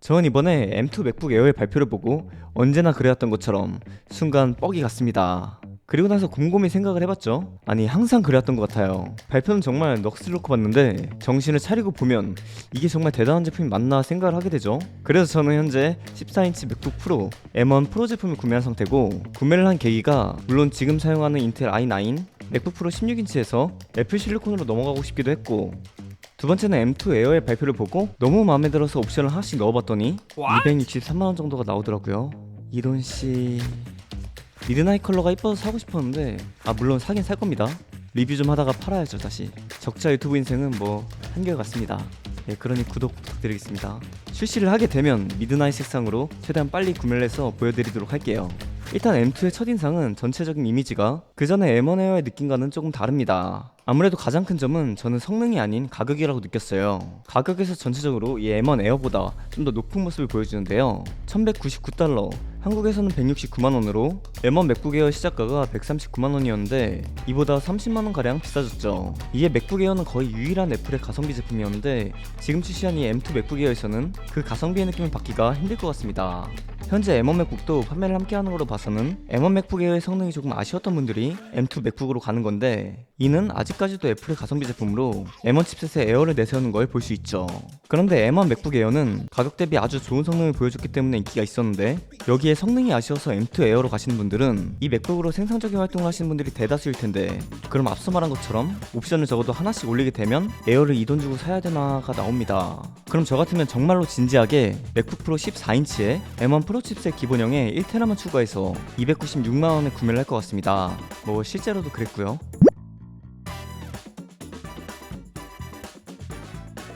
전 이번에 M2 맥북 에어의 발표를 보고 언제나 그래왔던 것처럼 순간 뻑이 갔습니다. 그리고 나서 곰곰이 생각을 해봤죠. 아니 항상 그래왔던 것 같아요. 발표는 정말 넋을 놓고 봤는데 정신을 차리고 보면 이게 정말 대단한 제품이 맞나 생각을 하게 되죠. 그래서 저는 현재 14인치 맥북 프로 M1 프로 제품을 구매한 상태고, 구매를 한 계기가 물론 지금 사용하는 인텔 i9 맥북 프로 16인치에서 애플 실리콘으로 넘어가고 싶기도 했고, 두 번째는 M2 에어의 발표를 보고 너무 마음에 들어서 옵션을 하나씩 넣어봤더니 263만원 정도가 나오더라고요. 이런씨, 미드나잇 컬러가 이뻐서 사고 싶었는데 물론 사긴 살 겁니다. 리뷰 좀 하다가 팔아야죠 다시. 적자 유튜브 인생은 뭐 한결같습니다. 그러니 구독 부탁드리겠습니다. 출시를 하게 되면 미드나잇 색상으로 최대한 빨리 구매를 해서 보여드리도록 할게요. 일단 M2의 첫인상은 전체적인 이미지가 그 전에 M1 에어의 느낌과는 조금 다릅니다. 아무래도 가장 큰 점은 저는 성능이 아닌 가격이라고 느꼈어요. 가격에서 전체적으로 이 M1 에어보다 좀 더 높은 모습을 보여주는데요. 1199달러, 한국에서는 169만원으로 M1 맥북 에어 시작가가 139만원이었는데 이보다 30만원가량 비싸졌죠. 이에 맥북 에어는 거의 유일한 애플의 가성비 제품이었는데 지금 출시한 이 M2 맥북 에어에서는 그 가성비의 느낌을 받기가 힘들 것 같습니다. 현재 M1 맥북도 판매를 함께하는 걸로 봐서는 M1 맥북 에어의 성능이 조금 아쉬웠던 분들이 M2 맥북으로 가는 건데, 이는 아직까지도 애플의 가성비 제품으로 M1 칩셋의 에어를 내세우는 걸 볼 수 있죠. 그런데 M1 맥북 에어는 가격 대비 아주 좋은 성능을 보여줬기 때문에 인기가 있었는데, 여기에 성능이 아쉬워서 M2 에어로 가시는 분들은 이 맥북으로 생산적인 활동을 하시는 분들이 대다수일 텐데, 그럼 앞서 말한 것처럼 옵션을 적어도 하나씩 올리게 되면 에어를 이 돈 주고 사야 되나가 나옵니다. 그럼 저 같으면 정말로 진지하게 맥북 프로 14인치에 M1 프로 칩셋 기본형에 1테라만 추가해서 296만원에 구매를 할 것 같습니다. 뭐 실제로도 그랬고요.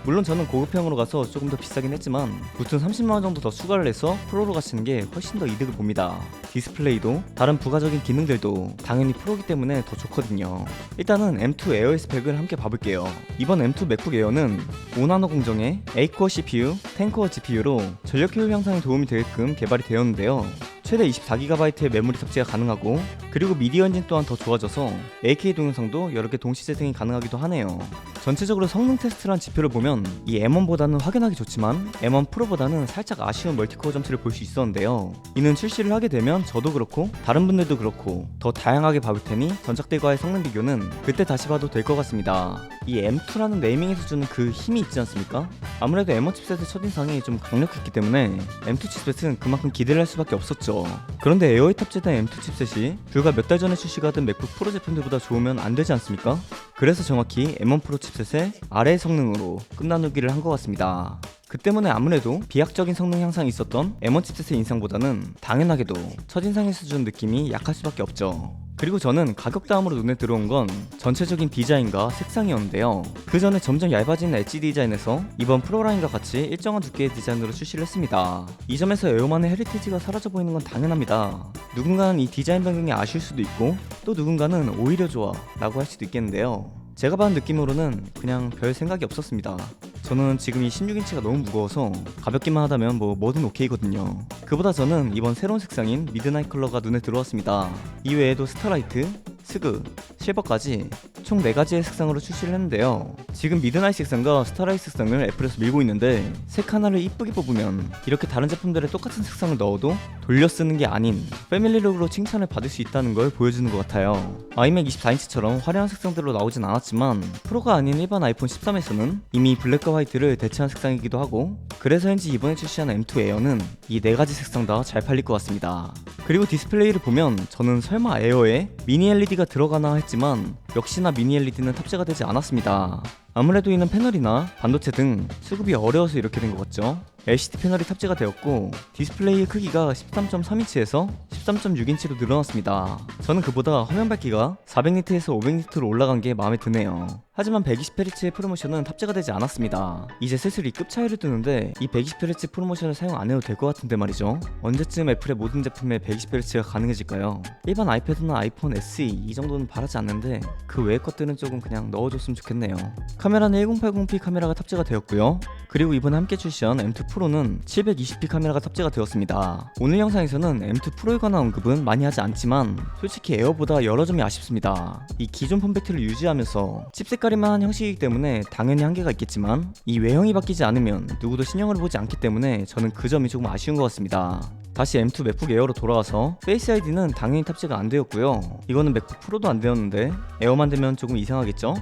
물론 저는 고급형으로 가서 조금 더 비싸긴 했지만 무튼 30만원 정도 더 추가를 해서 프로로 가시는 게 훨씬 더 이득을 봅니다. 디스플레이도 다른 부가적인 기능들도 당연히 프로기 때문에 더 좋거든요. 일단은 M2 에어의 스펙을 함께 봐볼게요. 이번 M2 맥북 에어는 5나노 공정의 8코어 CPU, 10코어 GPU로 전력 효율 향상에 도움이 되게끔 개발이 되었는데요. 최대 24GB의 메모리 탑재가 가능하고, 그리고 미디어 엔진 또한 더 좋아져서 8K 동영상도 여러 개 동시 재생이 가능하기도 하네요. 전체적으로 성능 테스트란 지표를 보면 이 M1보다는 확연하게 좋지만 M1 프로보다는 살짝 아쉬운 멀티코어 점수를 볼 수 있었는데요. 이는 출시를 하게 되면 저도 그렇고 다른 분들도 그렇고 더 다양하게 봐볼 테니 전작들과의 성능 비교는 그때 다시 봐도 될 것 같습니다. 이 M2라는 네이밍에서 주는 그 힘이 있지 않습니까? 아무래도 M1 칩셋의 첫인상이 좀 강력했기 때문에 M2 칩셋은 그만큼 기대를 할 수밖에 없었죠. 그런데 에어에 탑재된 M2 칩셋이 불과 몇 달 전에 출시가 된 맥북 프로 제품들보다 좋으면 안 되지 않습니까? 그래서 정확히 M1 프로 칩셋의 아래 성능으로 끝나누기를 한 것 같습니다. 그 때문에 아무래도 비약적인 성능 향상이 있었던 M1 칩셋의 인상보다는 당연하게도 첫인상에서 준 느낌이 약할 수밖에 없죠. 그리고 저는 가격 다음으로 눈에 들어온 건 전체적인 디자인과 색상이었는데요. 그 전에 점점 얇아지는 엣지 디자인에서 이번 프로라인과 같이 일정한 두께의 디자인으로 출시를 했습니다. 이 점에서 에어만의 헤리티지가 사라져 보이는 건 당연합니다. 누군가는 이 디자인 변경이 아쉬울 수도 있고, 또 누군가는 오히려 좋아 라고 할 수도 있겠는데요. 제가 받은 느낌으로는 그냥 별 생각이 없었습니다. 저는 지금 이 16인치가 너무 무거워서 가볍기만 하다면 뭐든 오케이거든요. 그보다 저는 이번 새로운 색상인 미드나잇 컬러가 눈에 들어왔습니다. 이외에도 스타라이트, 스그, 실버까지 총 4가지의 색상으로 출시를 했는데요. 지금 미드나잇 색상과 스타라이트 색상을 애플에서 밀고 있는데, 색 하나를 이쁘게 뽑으면 이렇게 다른 제품들에 똑같은 색상을 넣어도 돌려 쓰는 게 아닌 패밀리룩으로 칭찬을 받을 수 있다는 걸 보여주는 것 같아요. 아이맥 24인치처럼 화려한 색상들로 나오진 않았지만 프로가 아닌 일반 아이폰 13에서는 이미 블랙과 화이트를 대체한 색상이기도 하고, 그래서인지 이번에 출시한 M2 에어는 이 4가지 색상 다 잘 팔릴 것 같습니다. 그리고 디스플레이를 보면 저는 설마 에어에 미니 LED가 들어가나 했지만 역시나 미니 LED는 탑재가 되지 않았습니다. 아무래도 이는 패널이나 반도체 등 수급이 어려워서 이렇게 된 것 같죠. LCD 패널이 탑재가 되었고 디스플레이의 크기가 13.3인치에서 13.6인치로 늘어났습니다. 저는 그보다 화면 밝기가 400니트에서 500니트로 올라간 게 마음에 드네요. 하지만 120Hz의 프로모션은 탑재가 되지 않았습니다. 이제 슬슬 이 급 차이를 두는데 이 120Hz 프로모션을 사용 안 해도 될 것 같은데 말이죠. 언제쯤 애플의 모든 제품에 120Hz가 가능해질까요? 일반 아이패드나 아이폰 SE 이 정도는 바라지 않는데 그 외의 것들은 조금 그냥 넣어줬으면 좋겠네요. 카메라는 1080p 카메라가 탑재가 되었고요. 그리고 이번에 함께 출시한 M2 프로는 720p 카메라가 탑재가 되었습니다. 오늘 영상에서는 M2 프로에 관한 언급은 많이 하지 않지만 솔직히 에어보다 여러 점이 아쉽습니다. 이 기존 폼팩트를 유지하면서 칩 색깔이만 한 형식이기 때문에 당연히 한계가 있겠지만 이 외형이 바뀌지 않으면 누구도 신형을 보지 않기 때문에 저는 그 점이 조금 아쉬운 것 같습니다. 다시 M2 맥북 에어로 돌아와서 페이스 아이디는 당연히 탑재가 안 되었고요. 이거는 맥북 프로도 안 되었는데 에어만 되면 조금 이상하겠죠?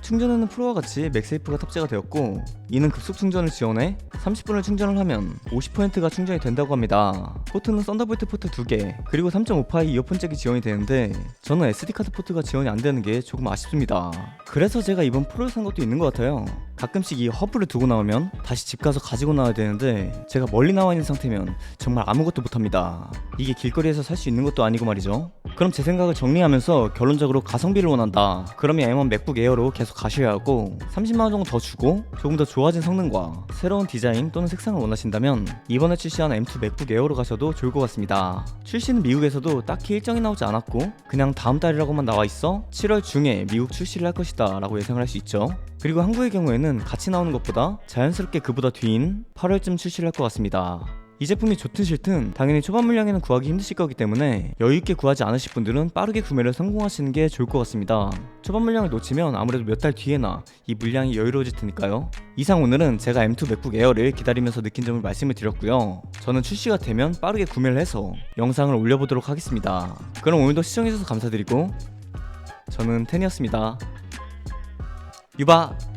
충전에는 프로와 같이 맥세이프가 탑재가 되었고 이는 급속 충전을 지원해 30분을 충전을 하면 50%가 충전이 된다고 합니다. 포트는 썬더볼트 포트 2개 그리고 3.5파이 이어폰 잭이 지원이 되는데 저는 SD카드 포트가 지원이 안 되는 게 조금 아쉽습니다. 그래서 제가 이번 프로를 산 것도 있는 것 같아요. 가끔씩 이 허브를 두고 나오면 다시 집 가서 가지고 나와야 되는데 제가 멀리 나와 있는 상태면 정말 아무것도 못합니다. 이게 길거리에서 살 수 있는 것도 아니고 말이죠. 그럼 제 생각을 정리하면서 결론적으로 가성비를 원한다. 그러면 M1 맥북 에어로 계속 가셔야 하고 30만원 정도 더 주고 조금 더 좋아진 성능과 새로운 디자인 또는 색상을 원하신다면 이번에 출시한 M2 맥북 에어로 가셔도 좋을 것 같습니다. 출시는 미국에서도 딱히 일정이 나오지 않았고 그냥 다음 달이라고만 나와 있어 7월 중에 미국 출시를 할 것이다 라고 예상을 할 수 있죠. 그리고 한국의 경우에는 같이 나오는 것보다 자연스럽게 그보다 뒤인 8월쯤 출시를 할 것 같습니다. 이 제품이 좋든 싫든 당연히 초반 물량에는 구하기 힘드실 거기 때문에 여유있게 구하지 않으실 분들은 빠르게 구매를 성공하시는 게 좋을 것 같습니다. 초반 물량을 놓치면 아무래도 몇 달 뒤에나 이 물량이 여유로워질 테니까요. 이상 오늘은 제가 M2 맥북 에어를 기다리면서 느낀 점을 말씀을 드렸고요. 저는 출시가 되면 빠르게 구매를 해서 영상을 올려보도록 하겠습니다. 그럼 오늘도 시청해주셔서 감사드리고 저는 텐이었습니다. 유바!